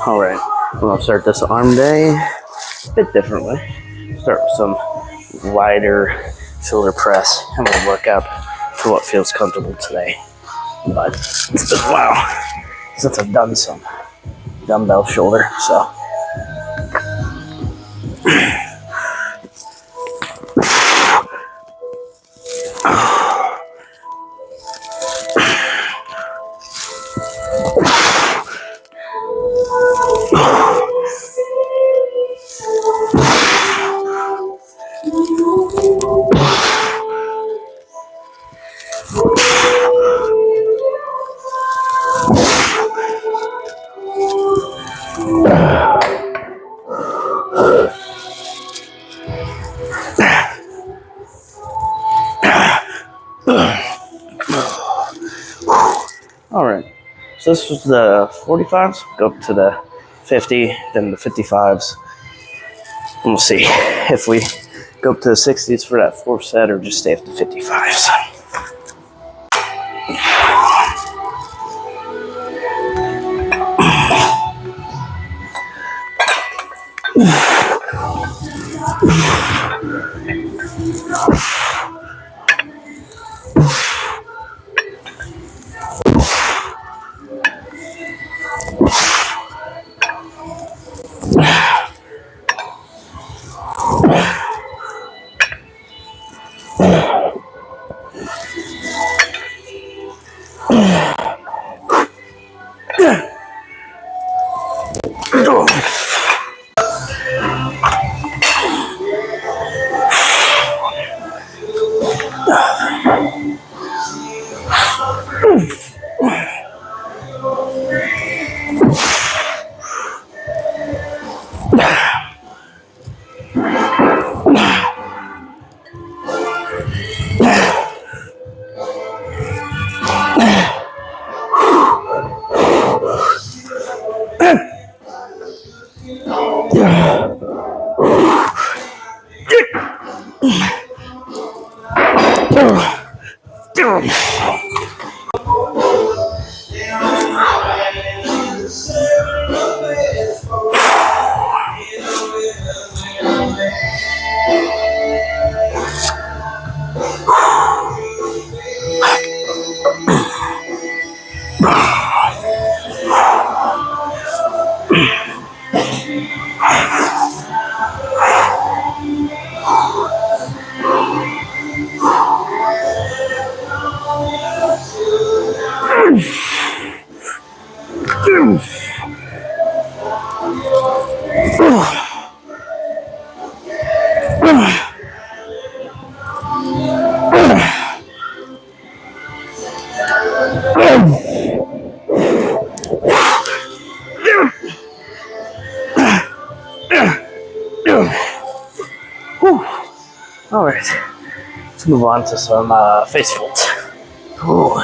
Alright, I'm going to start this arm day a bit differently. Start with some wider shoulder press, and we'll work up to what feels comfortable today. But it's been a while since I've done some dumbbell shoulder, so. Alright, so this was the 45s, go up to the 50, then the 55s. And we'll see if we go up to the 60s for that fourth set or just stay at the 55s. Alright, let's move on to some face folds. Ooh.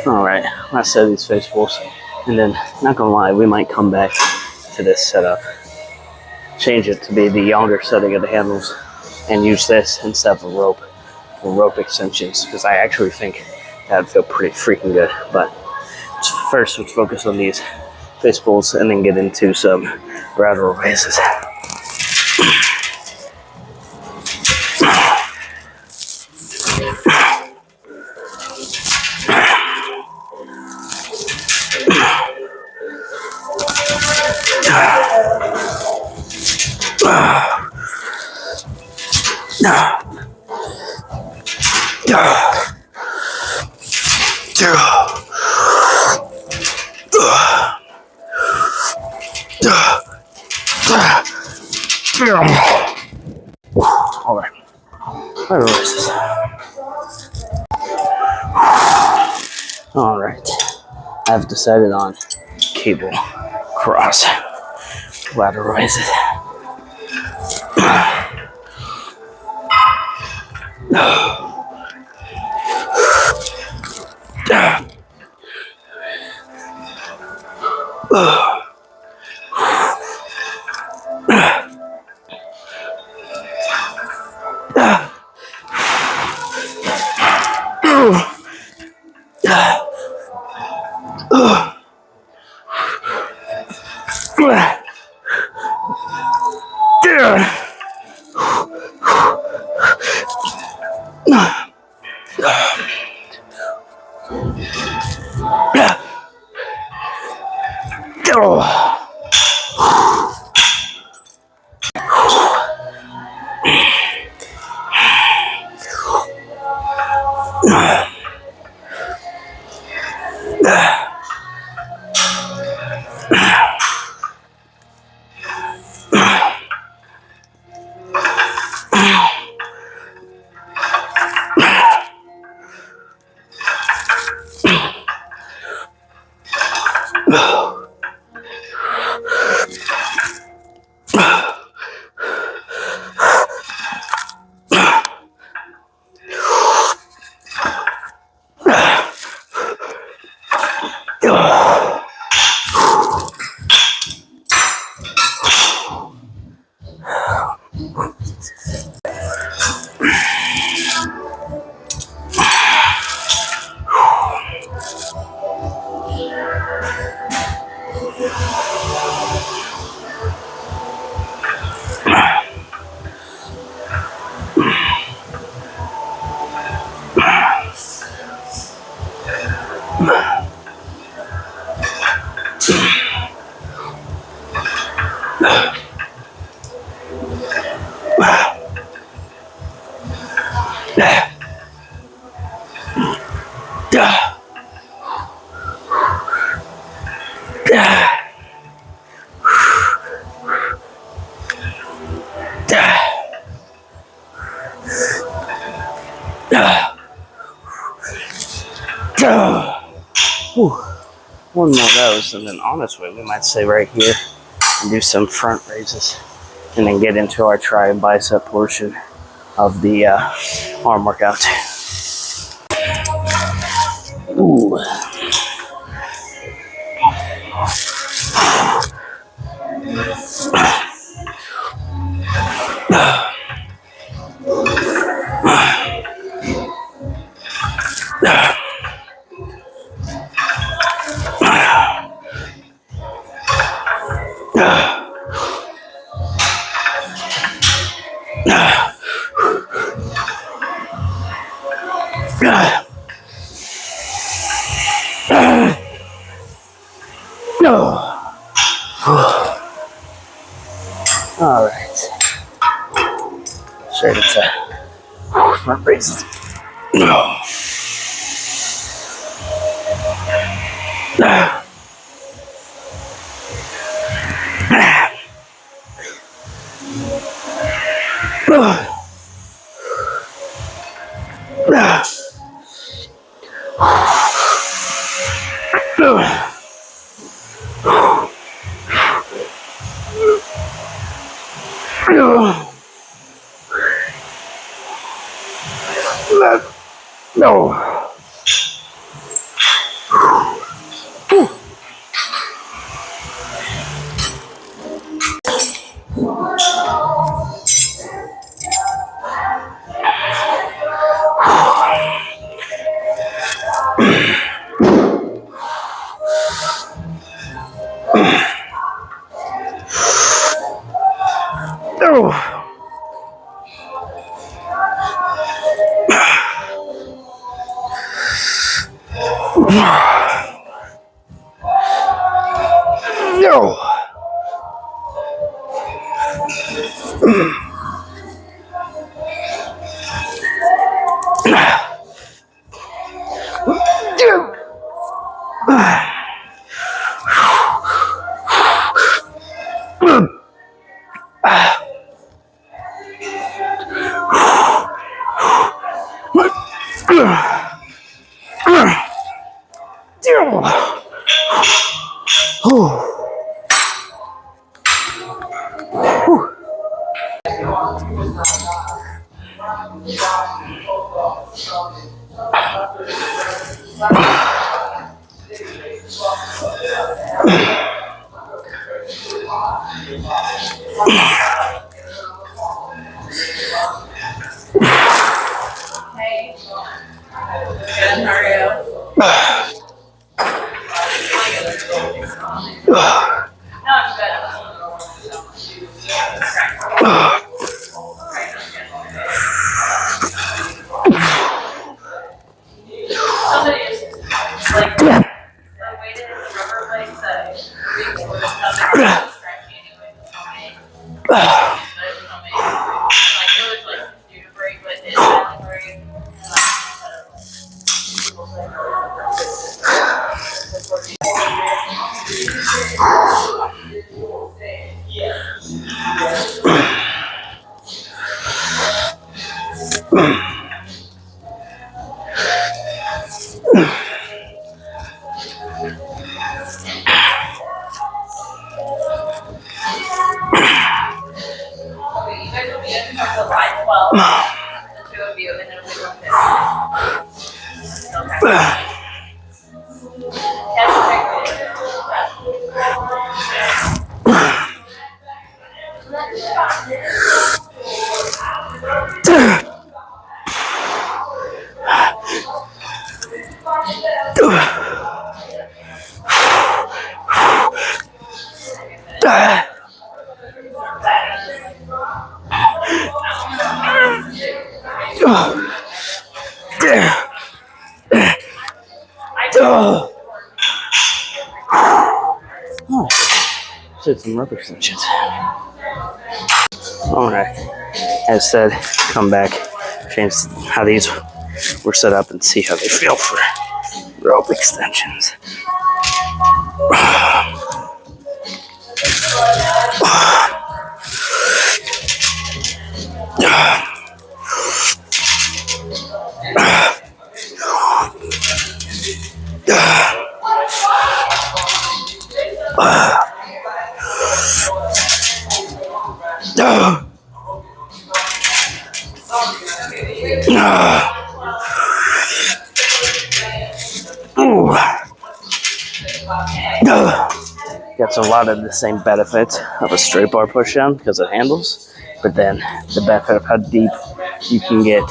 Alright, let's set these face pulls. And then, not gonna lie, we might come back to this setup. Change it to be the younger setting of the handles and use this instead of a rope for rope extensions, because I actually think that would feel pretty freaking good. But first, let's focus on these face pulls and then get into some lateral raises. Alright, Alright, I've decided on cable cross lateral raises. One more of those, and then honestly, we might stay right here and do some front raises, and then get into our tri and bicep portion of the arm workout. Ooh. All right, straight into front raises. No. No. Hey. Good, how are you? No, I'm somebody is like the way that it's rubber blades that we was scratchy anyway with homemade. But it was homemade. Like it was like due to break, but it finally break. And you guys will be in July 12th. The two of you, and then we will fit. Okay. Did some rubber cinches. Alright. As said, come back, change how these were set up, and see how they feel for rope extensions. Gets a lot of the same benefits of a straight bar push down because it handles, but then the benefit of how deep you can get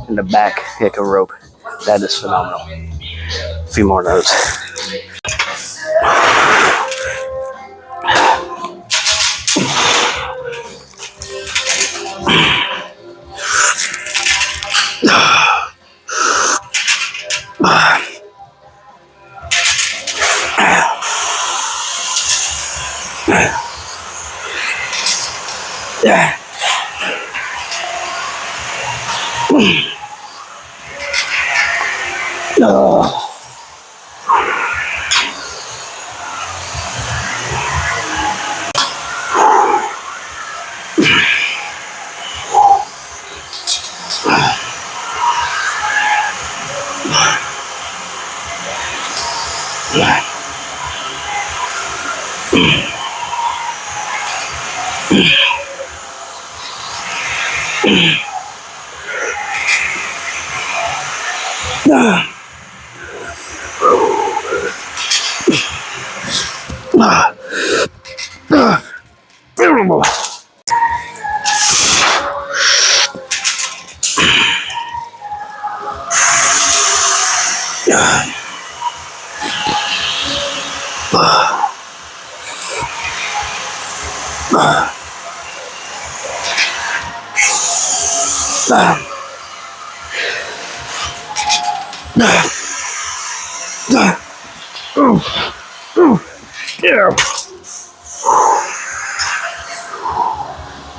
in the back like a rope, that is phenomenal. A few more of those.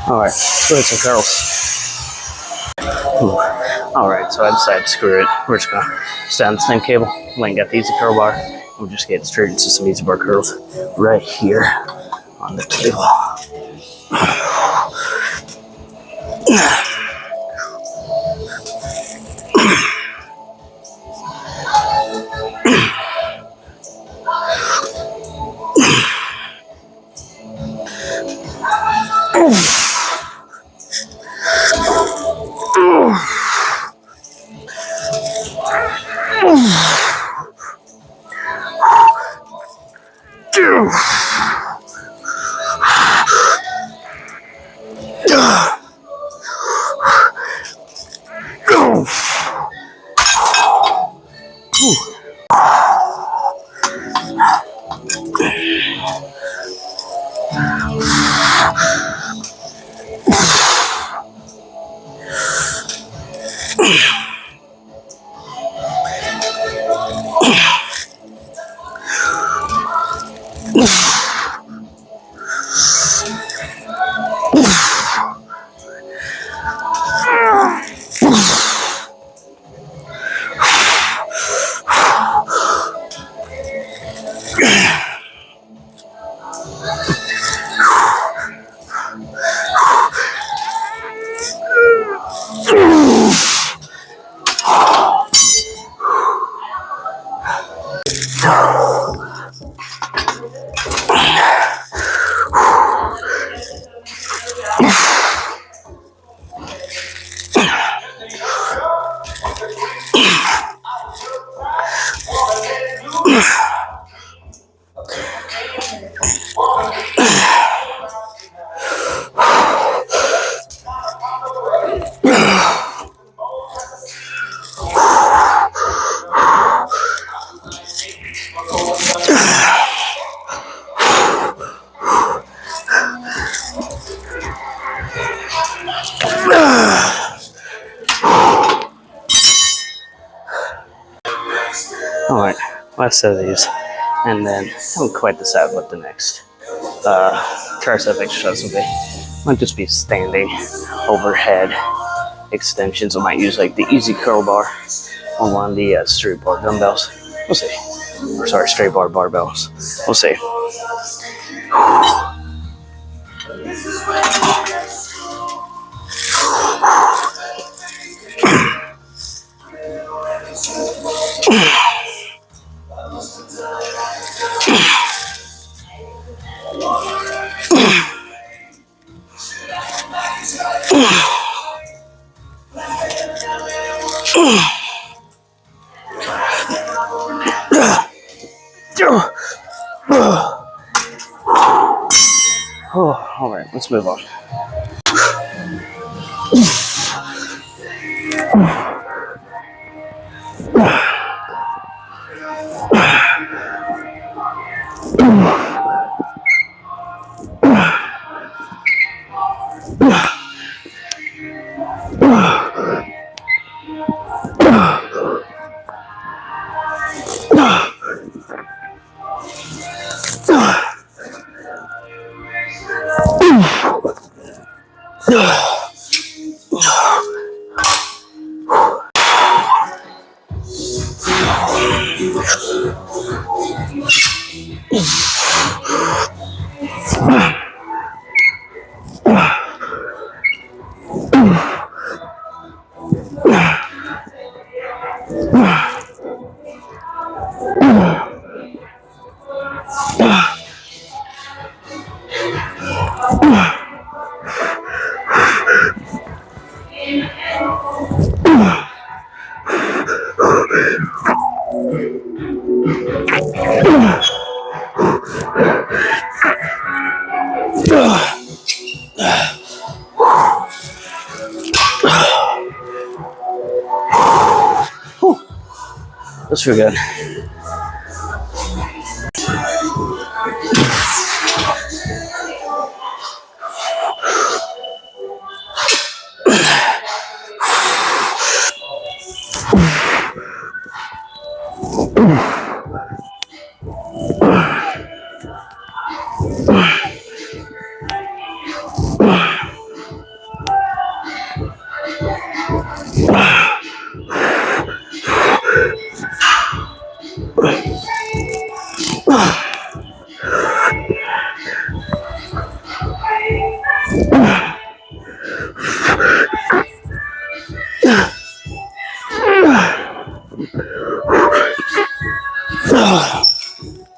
Alright, let's some curls. Alright, so I decided, screw it. We're just gonna stay on the same cable. Went and got the easy curl bar. We'll just get straight into some easy bar curls right here on the table. Alright, last set of these. And then I haven't quite decided what the next tricep exercise will be. Might just be standing overhead extensions. I might use like the easy curl bar on one of the straight bar dumbbells. We'll see. Or sorry, straight bar barbells. We'll see. Oh, all right, let's move on. That's pretty good.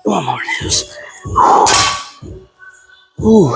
One more news. Ooh.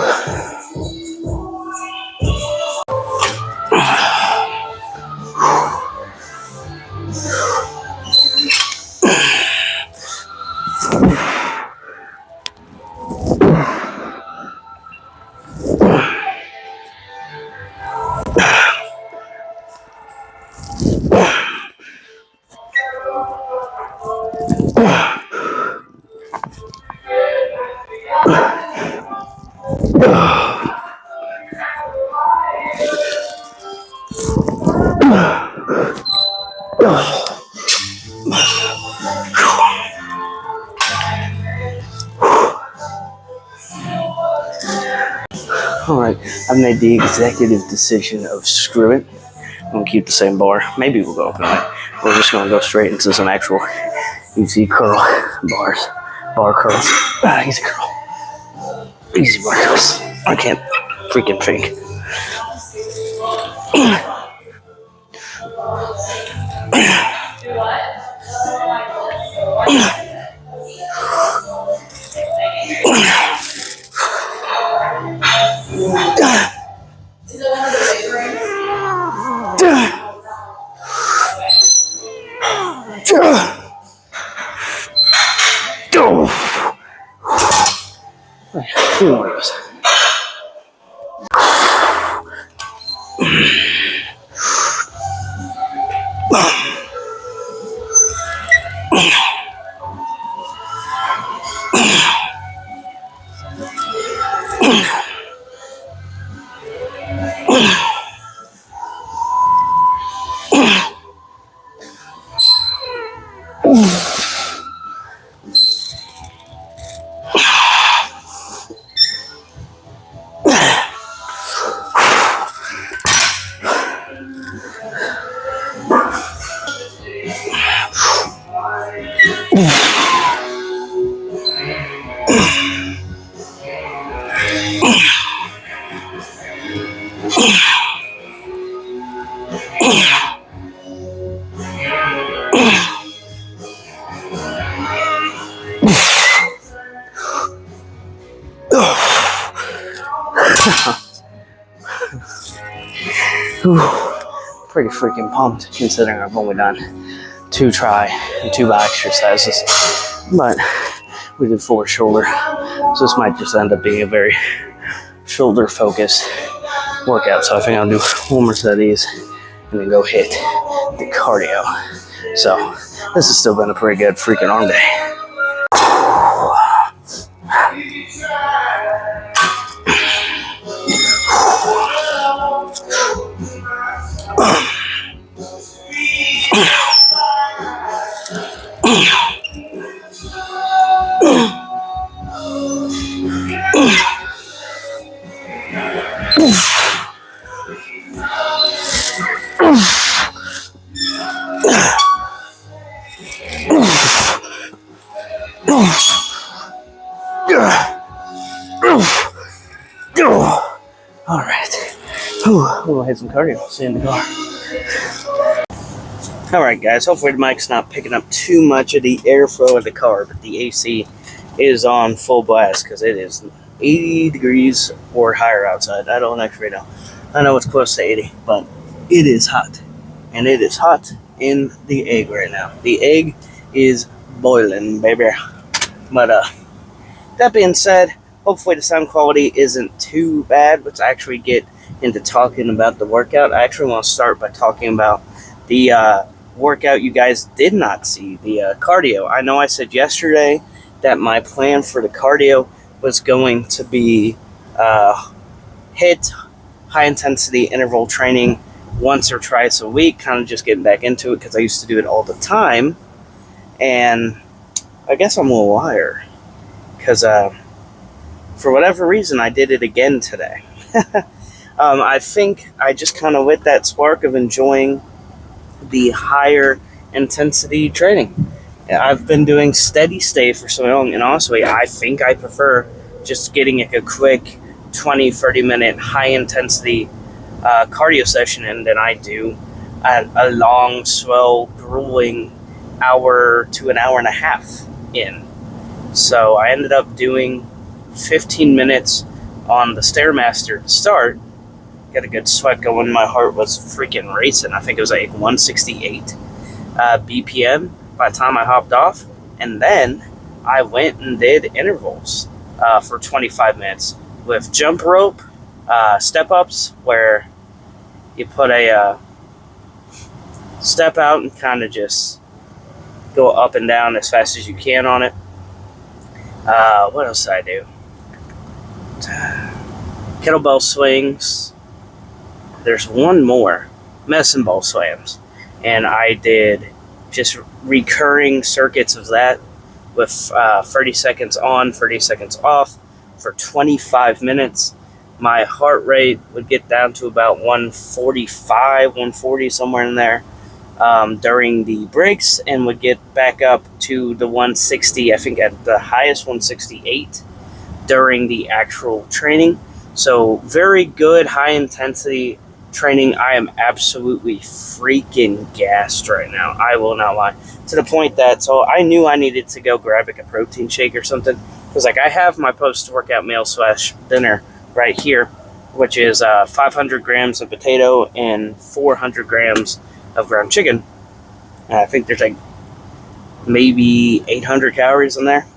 Alright, I've made the executive decision of screw it. I'm gonna keep the same bar. Maybe we'll go up tonight. We're just gonna go straight into some actual easy curl bars. Bar curls. Easy curl. Easy bar curls. I can't freaking think. Is it one of the big rooms? Two more of those. Pretty freaking pumped considering I've only done 2 tri and 2 back exercises, but we did 4 shoulder, so this might just end up being a very shoulder focused workout. So I think I'll do 1 more set of these and then go hit the cardio. So this has still been a pretty good freaking arm day. All right, I'm gonna hit some cardio. See you in the car. All right, guys. Hopefully the mic's not picking up too much of the airflow of the car, but the AC is on full blast because it is 80 degrees or higher outside. I don't actually know. I know it's close to 80, but it is hot, and it is hot in the egg right now. The egg is boiling, baby. But that being said, hopefully the sound quality isn't too bad. Let's actually get into talking about the workout. I actually want to start by talking about the workout you guys did not see, the cardio. I know I said yesterday that my plan for the cardio was going to be hit high intensity interval training once or twice a week, kind of just getting back into it because I used to do it all the time. And I guess I'm a liar because for whatever reason I did it again today. I think I just kind of lit that spark of enjoying the higher intensity training. I've been doing steady state for so long, and honestly, I think I prefer just getting like a quick 20-30 minute high intensity cardio session, and then I do a long, slow, grueling hour to an hour and a half in. So I ended up doing 15 minutes on the Stairmaster to start. Got a good sweat going. My heart was freaking racing. I think it was like 168 BPM by the time I hopped off. And then I went and did intervals for 25 minutes with jump rope, step ups, where you put a step out and kind of just go up and down as fast as you can on it. What else did I do? Kettlebell swings. There's one more, medicine ball slams, and I did just recurring circuits of that with 30 seconds on, 30 seconds off for 25 minutes. My heart rate would get down to about 145, 140, somewhere in there during the breaks, and would get back up to the 160, I think at the highest 168 during the actual training. So very good high intensity training. I am absolutely freaking gassed right now. I will not lie. To the point that, so I knew I needed to go grab like a protein shake or something. Because like I have my post-workout meal / dinner right here, which is 500 grams of potato and 400 grams of ground chicken. And I think there's like maybe 800 calories in there.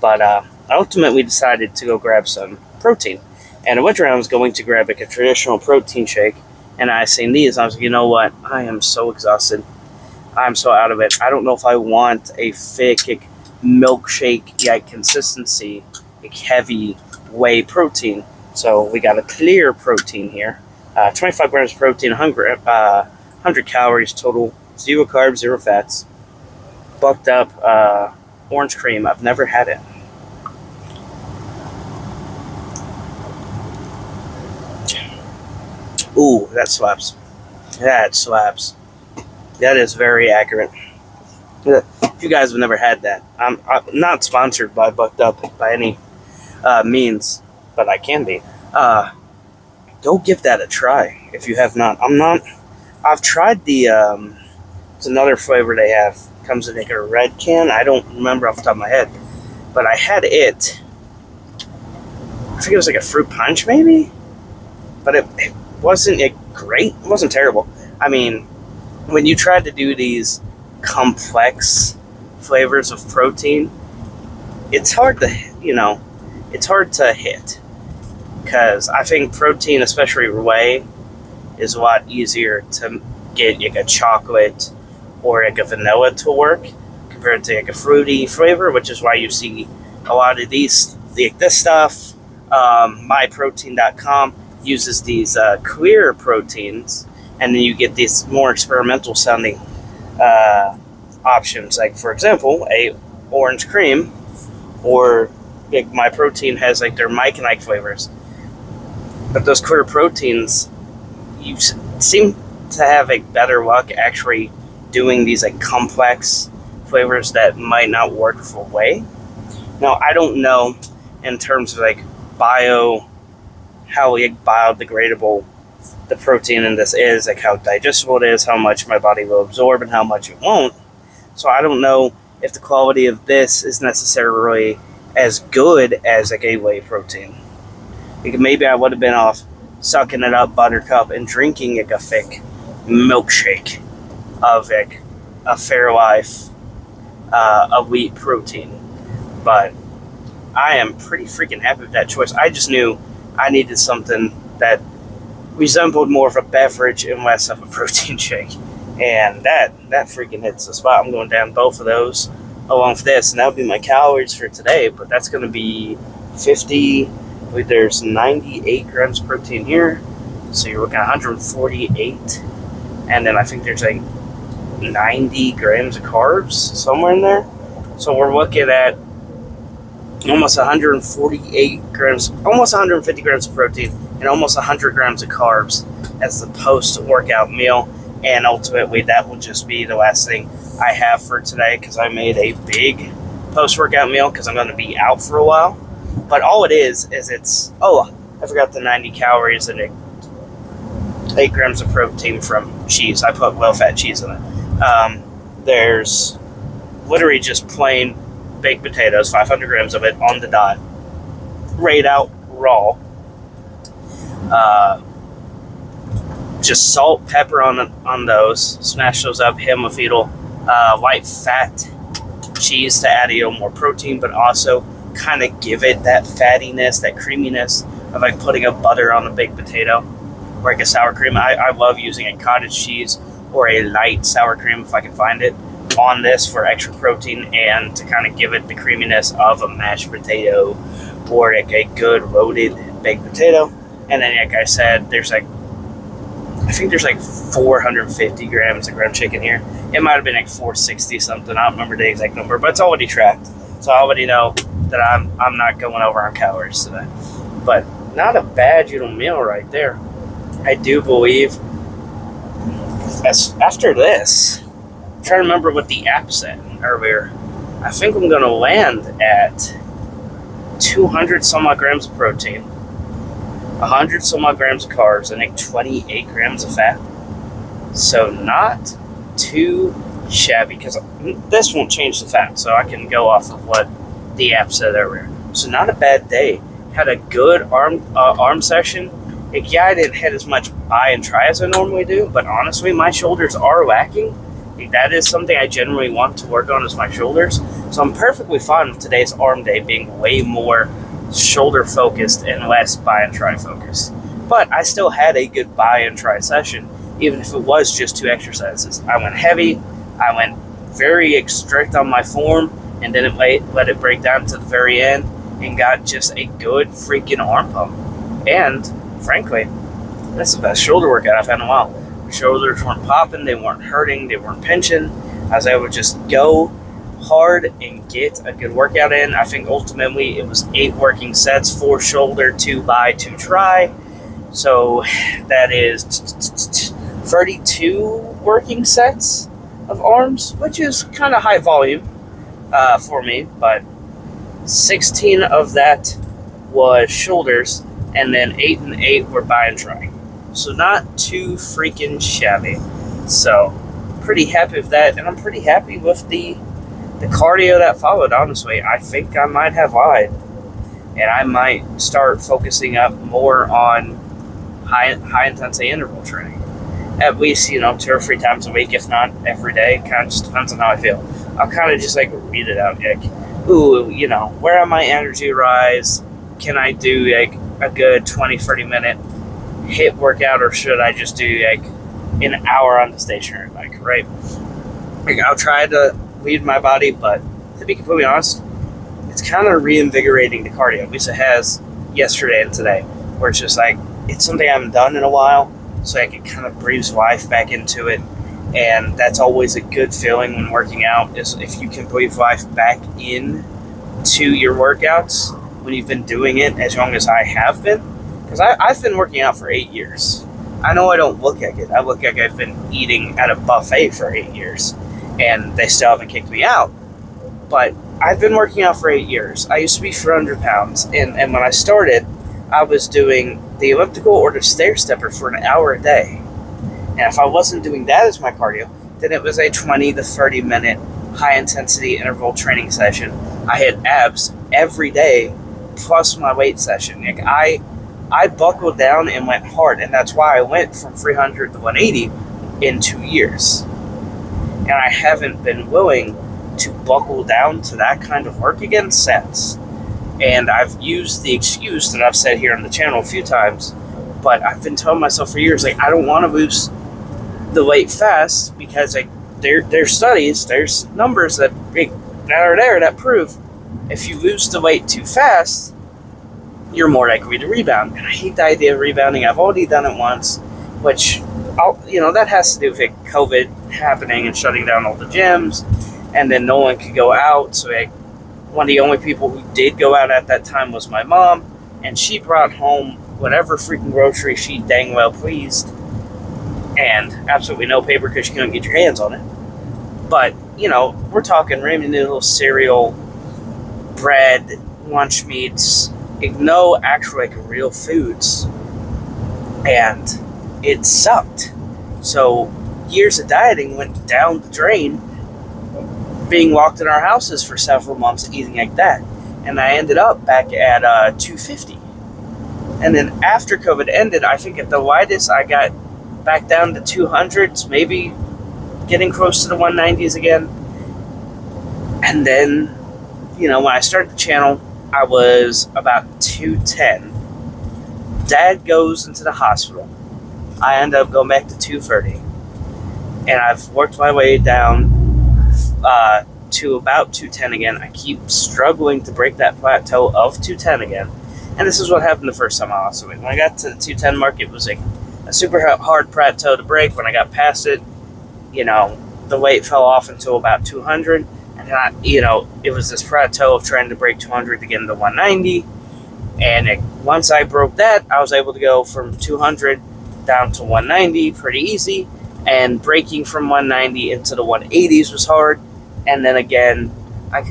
But I ultimately decided to go grab some protein. And I went around, I was going to grab like a traditional protein shake, and I seen these. I was like, you know what? I am so exhausted. I'm so out of it. I don't know if I want a thick like, milkshake like consistency, like heavy whey protein. So we got a clear protein here. 25 grams of protein, 100 calories total, 0 carbs, 0 fats. Bucked up orange cream. I've never had it. Ooh, that slaps. That slaps. That is very accurate. If you guys have never had that, I'm not sponsored by Bucked Up by any means, but I can be. Go give that a try if you have not. I've tried the, it's another flavor they have. Comes in like a red can. I don't remember off the top of my head, but I had it. I think it was like a fruit punch maybe, but it wasn't great. It wasn't terrible. I mean, when you try to do these complex flavors of protein, it's hard to, it's hard to hit. Because I think protein, especially whey, is a lot easier to get like a chocolate or like a vanilla to work compared to like a fruity flavor, which is why you see a lot of these, like this stuff. MyProtein.com uses these clear proteins, and then you get these more experimental sounding options, like for example a orange cream, or like MyProtein has like their Mike and Ike flavors. But those clear proteins, you seem to have a better luck actually doing these like complex flavors that might not work for whey. Now I don't know in terms of like how like biodegradable the protein in this is, like how digestible it is, how much my body will absorb and how much it won't. So I don't know if the quality of this is necessarily as good as like a whey protein. Like maybe I would have been off sucking it up buttercup and drinking like a thick milkshake of like a Fairlife, a wheat protein. But I am pretty freaking happy with that choice. I just knew I needed something that resembled more of a beverage and less of a protein shake. And that freaking hits the spot. I'm going down both of those along with this, and that would be my calories for today. But that's going to be 50. There's 98 grams of protein here, so you're looking at 148, and then I think there's like 90 grams of carbs somewhere in there. So we're looking at almost 148 grams, almost 150 grams of protein, and almost 100 grams of carbs as the post-workout meal. And ultimately, that will just be the last thing I have for today, because I made a big post-workout meal because I'm going to be out for a while. But all it is it's, oh, I forgot the 90 calories and 8 grams of protein from cheese. I put low-fat cheese in it. There's literally just plain baked potatoes, 500 grams of it on the dot, laid out raw. Just salt, pepper on those. Smash those up. Hemofetal, light fat cheese to add a little more protein, but also kind of give it that fattiness, that creaminess of like putting a butter on a baked potato, or like a sour cream. I love using a cottage cheese or a light sour cream if I can find it on this for extra protein and to kind of give it the creaminess of a mashed potato or like a good loaded baked potato. And then, like I said, I think there's like 450 grams of ground chicken here. It might have been like 460 something. I don't remember the exact number, but it's already tracked. So I already know that I'm not going over on calories today. But not a bad little meal right there. I do believe after this, I'm trying to remember what the app said earlier. I think I'm going to land at 200 some odd grams of protein, 100 some odd grams of carbs, and like 28 grams of fat. So not too shabby, because this won't change the fat, so I can go off of what the app said earlier. So not a bad day. Had a good arm session. Like, yeah, I didn't hit as much buy and try as I normally do, but honestly, my shoulders are lacking. Like, that is something I generally want to work on, is my shoulders. So I'm perfectly fine with today's arm day being way more shoulder focused and less buy and try focused. But I still had a good buy and try session, even if it was just 2 exercises. I went heavy, I went very strict on my form, and didn't let it break down to the very end, and got just a good freaking arm pump. And frankly, that's the best shoulder workout I've had in a while. My shoulders weren't popping, they weren't hurting, they weren't pinching. I was able to just go hard and get a good workout in. I think ultimately it was 8 working sets, 4 shoulder, 2 by, 2 try. So that is 32 working sets of arms, which is kind of high volume for me, but 16 of that was shoulders, and then 8 and 8 were by and try. So not too freaking shabby. So pretty happy with that, and I'm pretty happy with the cardio that followed. Honestly, I think I might have lied, and I might start focusing up more on high intensity interval training. At least, 2 or 3 times a week, if not every day. Kind of just depends on how I feel. I'll kind of just like read it out, like, ooh, where am my energy rise? Can I do like a good 20-30 minute HIIT workout, or should I just do like an hour on the stationary bike, right? Like, I'll try to lead my body, but to be completely honest, it's kind of reinvigorating the cardio. At least it has yesterday and today, where it's just like, it's something I haven't done in a while, so I can kind of breathe life back into it. And that's always a good feeling when working out, is if you can breathe life back in to your workouts when you've been doing it as long as I have been. Because I've been working out for 8 years. I know I don't look like it. I look like I've been eating at a buffet for 8 years, and they still haven't kicked me out. But I've been working out for 8 years. I used to be 400 pounds, and when I started, I was doing the elliptical or the stair stepper for an hour a day. And if I wasn't doing that as my cardio, then it was a 20 to 30 minute high intensity interval training session. I had abs every day plus my weight session. Like, I buckled down and went hard, and that's why I went from 300 to 180 in 2 years. And I haven't been willing to buckle down to that kind of work again since. And I've used the excuse that I've said here on the channel a few times, but I've been telling myself for years, like, I don't want to lose the weight fast because, like, there's studies, there's numbers that are there that prove if you lose the weight too fast, you're more likely to rebound. And I hate the idea of rebounding. I've already done it once, which, that has to do with COVID happening and shutting down all the gyms, and then no one could go out. So one of the only people who did go out at that time was my mom, and she brought home whatever freaking grocery she dang well pleased, and absolutely no paper because you couldn't get your hands on it. But, we're talking ramen noodles, cereal, bread, lunch meats, no actual, real foods. And it sucked. So years of dieting went down the drain, being locked in our houses for several months eating like that. And I ended up back at 250. And then after COVID ended, I think at the widest I got back down to 200s, maybe getting close to the 190s again. And then, when I started the channel, I was about 210. Dad goes into the hospital. I end up going back to 230. And I've worked my way down to about 210 again. I keep struggling to break that plateau of 210 again. And this is what happened the first time I lost weight. When I got to the 210 mark, it was like a super hard plateau to break. When I got past it, the weight fell off until about 200. And then it was this plateau of trying to break 200 to get into 190. And once I broke that, I was able to go from 200 down to 190 pretty easy. And breaking from 190 into the 180s was hard. And then again, I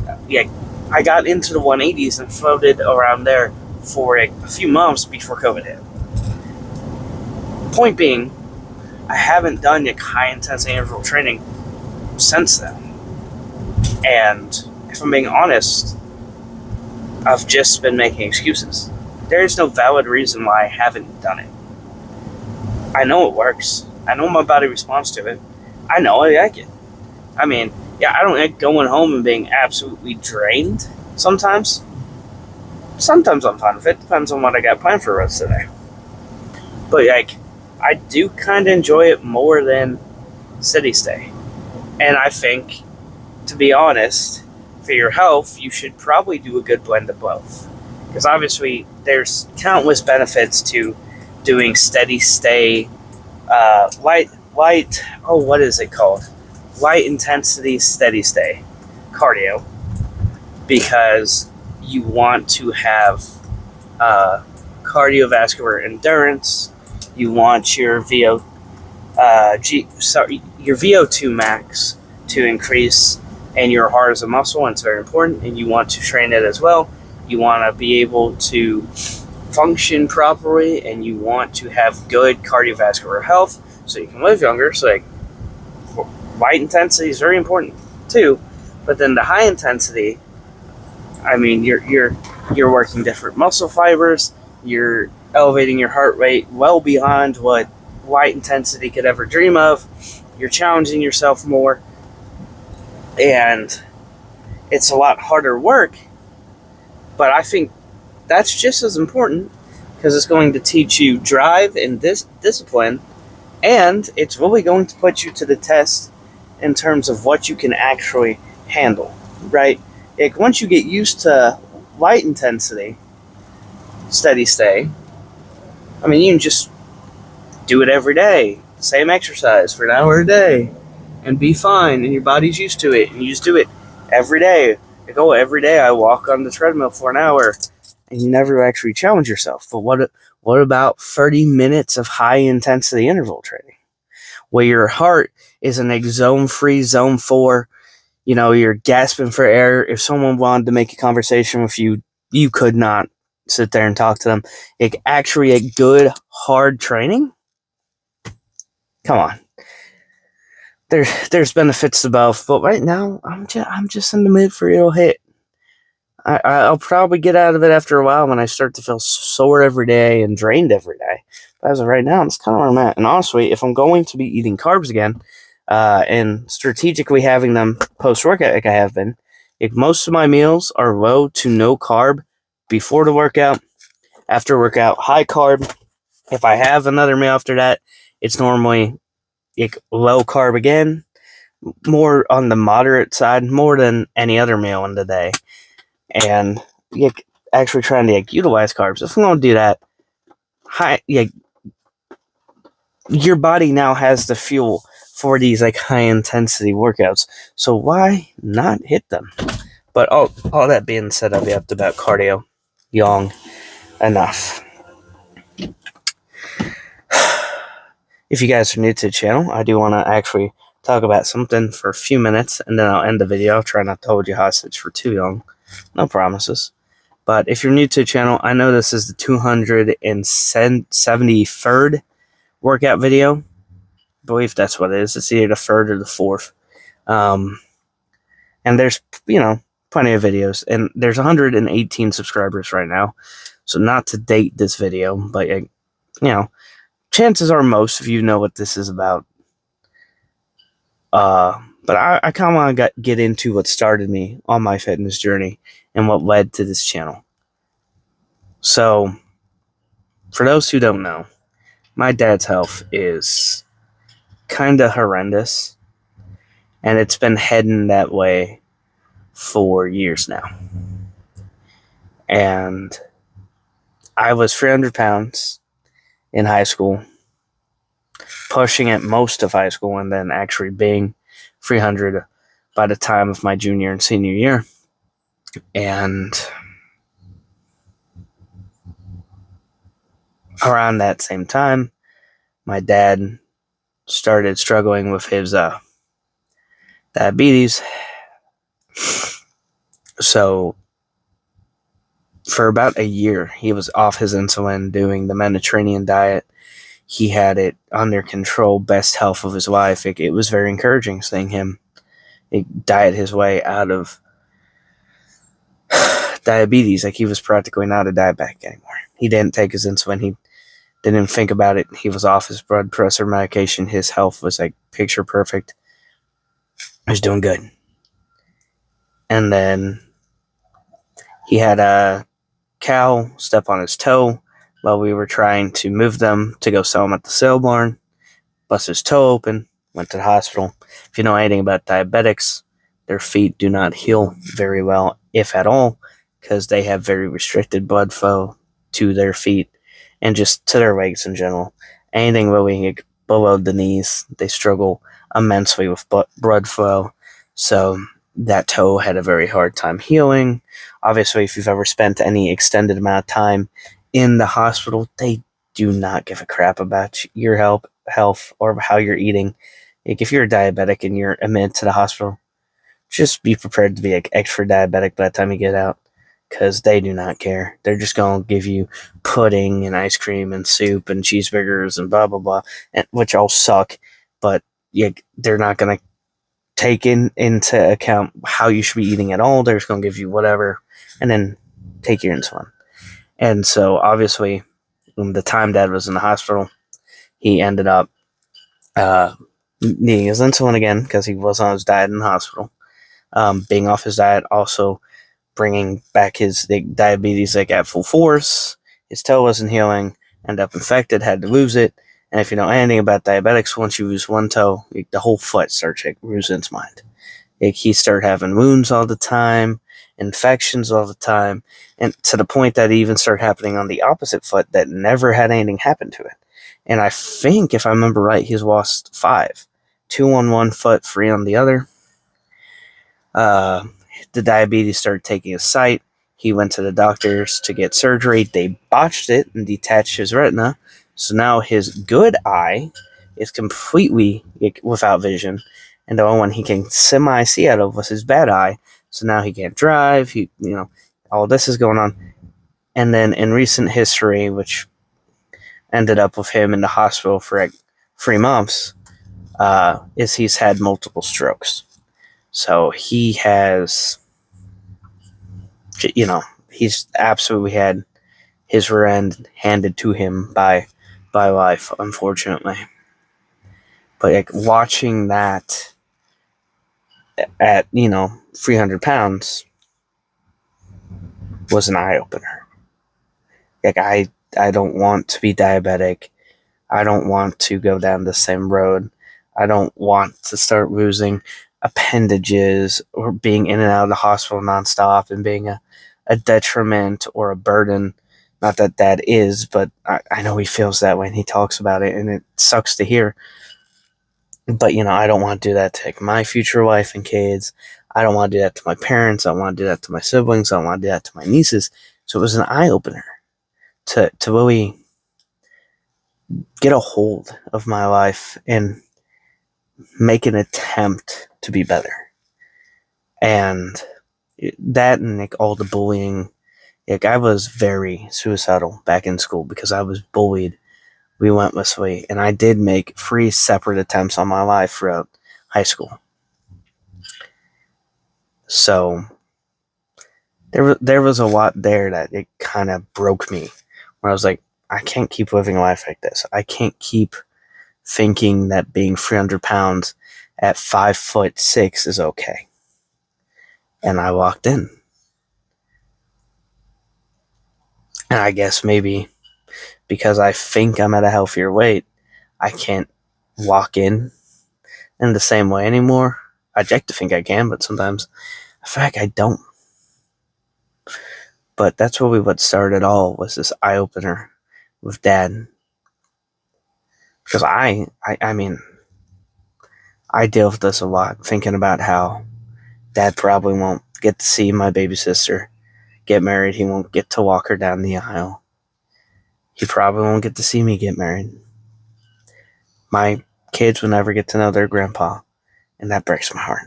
got into the 180s and floated around there for a few months before COVID hit. Point being, I haven't done high intensity interval training since then. And if I'm being honest, I've just been making excuses. There is no valid reason why I haven't done it. I know it works. I know my body responds to it. I know I like it. I mean, I don't like going home and being absolutely drained sometimes. Sometimes I'm fine with it. Depends on what I got planned for the rest of the day. But, I do kind of enjoy it more than city stay. And I think, to be honest, for your health, you should probably do a good blend of both. Because obviously, there's countless benefits to doing steady stay, what is it called? Light intensity, steady stay cardio. Because you want to have cardiovascular endurance. You want your VO2 max to increase, and your heart is a muscle, and it's very important, and you want to train it as well. You want to be able to function properly, and you want to have good cardiovascular health so you can live younger. So light intensity is very important too, but then the high intensity, I mean, you're working different muscle fibers, you're elevating your heart rate well beyond what light intensity could ever dream of. You're challenging yourself more, and it's a lot harder work, but I think that's just as important because it's going to teach you drive and discipline, and it's really going to put you to the test in terms of what you can actually handle, right? Once you get used to light intensity, steady stay, I mean, you can just do it every day, same exercise for an hour a day, and be fine, and your body's used to it, and you just do it every day. Every day I walk on the treadmill for an hour, and you never actually challenge yourself. But what about 30 minutes of high intensity interval training, where your heart is in a zone 3, zone 4, you're gasping for air. If someone wanted to make a conversation with you, you could not sit there and talk to them. Actually a good hard training. Come on. There's benefits to both, but right now I'm just in the mood for it'll hit. I'll probably get out of it after a while when I start to feel sore every day and drained every day. But as of right now, that's kind of where I'm at. And honestly, if I'm going to be eating carbs again, and strategically having them post-workout like I have been, most of my meals are low to no carb before the workout, after workout, high carb. If I have another meal after that, it's normally like low carb again, more on the moderate side, more than any other meal in the day. And like, actually trying to like, utilize carbs. If I'm going to do that, your body now has the fuel for these like high intensity workouts. So why not hit them? But all that being said, I've yapped about cardio long enough. If you guys are new to the channel, I do want to actually talk about something for a few minutes, and then I'll end the video. I'll try not to hold you hostage for too long. No promises. But if you're new to the channel, I know this is the 273rd workout video. I believe that's what it is. It's either the third or the fourth. And there's, plenty of videos. And there's 118 subscribers right now. So not to date this video, but, chances are most of you know what this is about. But I kind of want to get into what started me on my fitness journey and what led to this channel. So, for those who don't know, my dad's health is kind of horrendous, and it's been heading that way for years now. And I was 300 pounds in high school, pushing it most of high school, and then actually being 300 by the time of my junior and senior year. And around that same time, my dad started struggling with his diabetes. So for about a year, he was off his insulin, doing the Mediterranean diet. He had it under control, best health of his life. It was very encouraging seeing him diet his way out of diabetes. Like, he was practically not a diabetic anymore. He didn't take his insulin. He didn't think about it. He was off his blood pressure medication. His health was like picture perfect. He was doing good. And then he had a cow step on his toe while we were trying to move them to go sell them at the sale barn. Bust his toe open, went to the hospital. If you know anything about diabetics, their feet do not heal very well, if at all, because they have very restricted blood flow to their feet and just to their legs in general. Anything really below the knees, they struggle immensely with blood flow. So that toe had a very hard time healing. Obviously, if you've ever spent any extended amount of time in the hospital, they do not give a crap about your health or how you're eating. Like, if you're a diabetic and you're admitted to the hospital, just be prepared to be like extra diabetic by the time you get out, because they do not care. They're just going to give you pudding and ice cream and soup and cheeseburgers and blah, blah, blah, which all suck, but they're not going to take into account how you should be eating at all. They're just going to give you whatever and then take your insulin. And so, obviously, the time Dad was in the hospital, he ended up needing his insulin again because he was on his diet in the hospital. Being off his diet, also bringing back his diabetes at full force. His toe wasn't healing, ended up infected, had to lose it. And if you know anything about diabetics, once you lose one toe, the whole foot starts losing its mind. He started having wounds all the time, infections all the time, and to the point that it even started happening on the opposite foot that never had anything happen to it. And I think, if I remember right, he's lost 5. 2 on one foot, 3 on the other. The diabetes started taking his sight. He went to the doctors to get surgery. They botched it and detached his retina. So now his good eye is completely without vision. And the only one he can semi-see out of was his bad eye. So now he can't drive. All this is going on. And then in recent history, which ended up with him in the hospital for 3 months, is he's had multiple strokes. So he has, he's absolutely had his rear end handed to him by life, unfortunately. But watching that at 300 pounds was an eye-opener. Like, I don't want to be diabetic. I don't want to go down the same road. I don't want to start losing appendages or being in and out of the hospital nonstop and being a detriment or a burden. Not that that is, but I know he feels that way and he talks about it, and it sucks to hear. But, I don't want to do that to like, my future wife and kids. I don't want to do that to my parents. I don't want to do that to my siblings. I don't want to do that to my nieces. So it was an eye opener to really get a hold of my life and make an attempt to be better. And that, and like all the bullying, like I was very suicidal back in school because I was bullied relentlessly, and I did make 3 separate attempts on my life throughout high school. So there was a lot there that it kind of broke me, where I was like, I can't keep living a life like this. I can't keep thinking that being 300 pounds at 5'6" is okay. And I walked in. And I guess maybe because I think I'm at a healthier weight, I can't walk in the same way anymore. I'd like to think I can, but sometimes I feel like I don't. But that's really what started it all, was this eye opener with Dad. Because I mean, I deal with this a lot, thinking about how Dad probably won't get to see my baby sister get married. He won't get to walk her down the aisle. He probably won't get to see me get married. My kids will never get to know their grandpa, and that breaks my heart.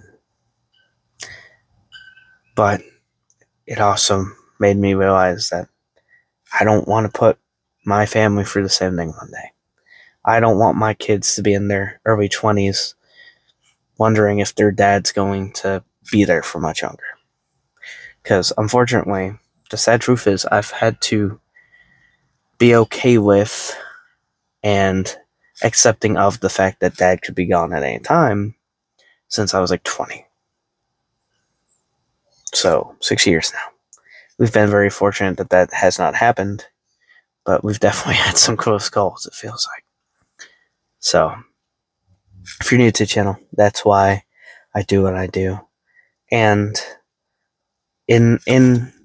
But it also made me realize that I don't want to put my family through the same thing one day. I don't want my kids to be in their early 20s wondering if their dad's going to be there for much longer. Because unfortunately, the sad truth is I've had to be okay with and accepting of the fact that Dad could be gone at any time since I was like 20. So 6 years now. We've been very fortunate that that has not happened, but we've definitely had some close calls, it feels like. So if you're new to the channel, that's why I do what I do. And in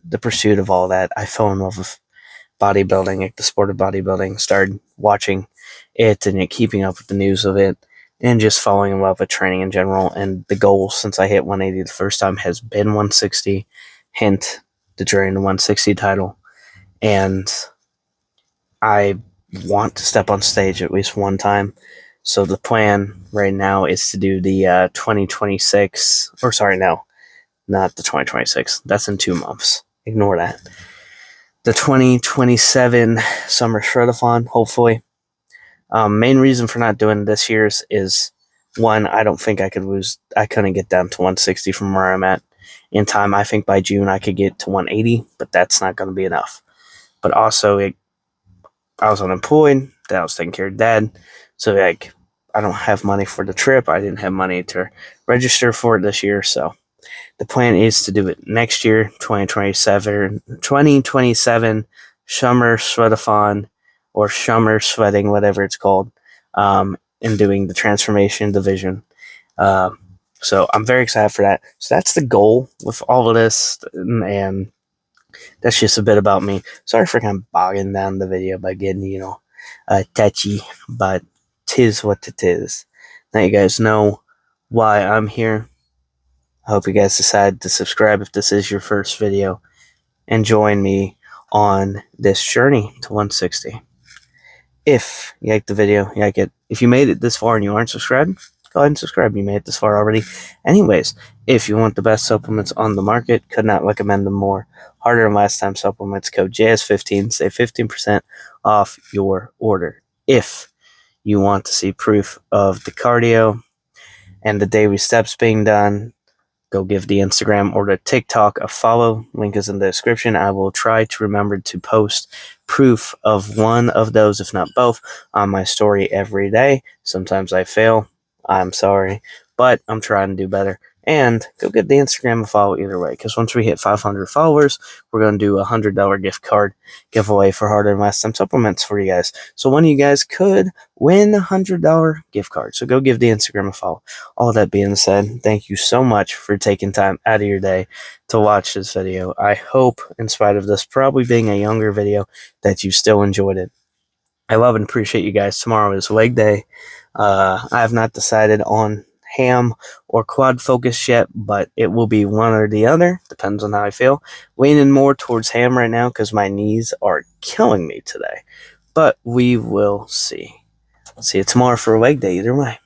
the pursuit of all that, I fell in love with bodybuilding, like the sport of bodybuilding, started watching it and keeping up with the news of it, and just falling in love with training in general. And the goal since I hit 180 the first time has been 160, hint, the Drain 160 title. And I want to step on stage at least one time. So the plan right now is to do the 2026, or sorry, no, not the 2026. That's in 2 months. Ignore that. The 2027 Summer Shredathon, hopefully. Main reason for not doing this year's is, one, I don't think I couldn't get down to 160 from where I'm at in time. I think by June I could get to 180, but that's not going to be enough. But also, I was unemployed, I was taking care of Dad, so like I don't have money for the trip. I didn't have money to register for it this year, so the plan is to do it next year, 2027 Summer Sweatathon, or Summer Sweating, whatever it's called, and doing the Transformation Division. So I'm very excited for that. So that's the goal with all of this, and that's just a bit about me. Sorry for kind of bogging down the video by getting, touchy, but 'tis what it is. Now you guys know why I'm here. I hope you guys decide to subscribe if this is your first video, and join me on this journey to 160. If you like the video, you like it. If you made it this far and you aren't subscribed, go ahead and subscribe. You made it this far already. Anyways, if you want the best supplements on the market, could not recommend them more. Harder than last time supplements, code JS15, save 15% off your order. If you want to see proof of the cardio and the daily steps being done, go give the Instagram or the TikTok a follow. Link is in the description. I will try to remember to post proof of one of those, if not both, on my story every day. Sometimes I fail. I'm sorry, but I'm trying to do better. And go give the Instagram a follow either way, because once we hit 500 followers, we're going to do a $100 gift card giveaway for Harder and Last Time Supplements for you guys. So one of you guys could win a $100 gift card. So go give the Instagram a follow. All that being said, thank you so much for taking time out of your day to watch this video. I hope, in spite of this probably being a younger video, that you still enjoyed it. I love and appreciate you guys. Tomorrow is leg day. I have not decided on ham or quad focus yet, but it will be one or the other. Depends on how I feel. Leaning more towards ham right now because my knees are killing me today. But we will see. See you tomorrow for a leg day either way.